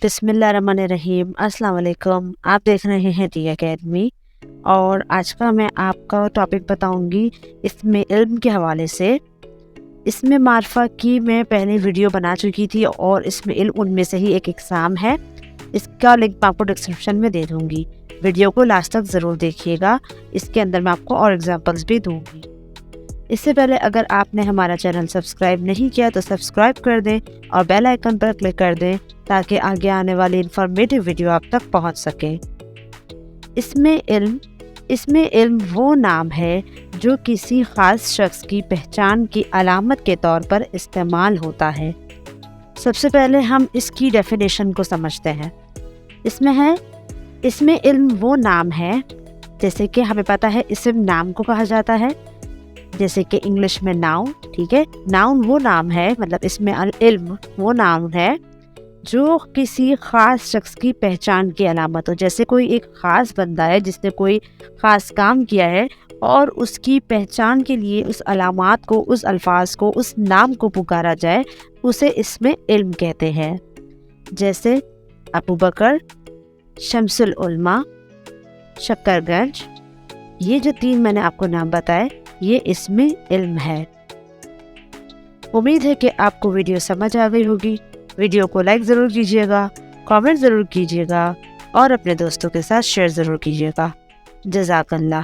بسم اللہ الرحمن الرحیم۔ السلام علیکم، آپ دیکھ رہے ہیں ٹی اکیڈمی، اور آج کا میں آپ کا ٹاپک بتاؤں گی اس میں علم کے حوالے سے۔ اس میں معرفہ کی میں پہلے ویڈیو بنا چکی تھی، اور اس میں علم ان میں سے ہی ایک اقسام ہے۔ اس کا لنک میں آپ کو ڈسکرپشن میں دے دوں گی، ویڈیو کو لاسٹ تک ضرور دیکھیے گا، اس کے اندر میں آپ کو اور ایگزامپلس بھی دوں گی۔ اس سے پہلے اگر آپ نے ہمارا چینل سبسکرائب نہیں کیا تو سبسکرائب کر دیں اور بیل آئیکن پر کلک کر دیں تاکہ آگے آنے والی انفارمیٹیو ویڈیو آپ تک پہنچ سکے۔ اس میں علم وہ نام ہے جو کسی خاص شخص کی پہچان کی علامت کے طور پر استعمال ہوتا ہے۔ سب سے پہلے ہم اس کی ڈیفینیشن کو سمجھتے ہیں۔ اس میں علم وہ نام ہے، جیسے کہ ہمیں پتہ ہے اسم نام کو کہا جاتا ہے، جیسے کہ انگلش میں ناؤن، ٹھیک ہے۔ ناؤن وہ نام ہے، مطلب اس میں علم وہ نام ہے جو کسی خاص شخص کی پہچان کی علامت ہو۔ جیسے کوئی ایک خاص بندہ ہے جس نے کوئی خاص کام کیا ہے، اور اس کی پہچان کے لیے اس علامات کو، اس الفاظ کو، اس نام کو پکارا جائے، اسے اس میں علم کہتے ہیں۔ جیسے ابو بکر، شمس العلماء، شکر گنج، یہ جو 3 میں نے آپ کو نام بتائے، یہ اس میں علم ہے۔ امید ہے کہ آپ کو ویڈیو سمجھ آ گئی ہوگی۔ ویڈیو کو لائک ضرور کیجیے گا، کامنٹ ضرور کیجیے گا، اور اپنے دوستوں کے ساتھ شیئر ضرور کیجیے گا۔ جزاک اللہ۔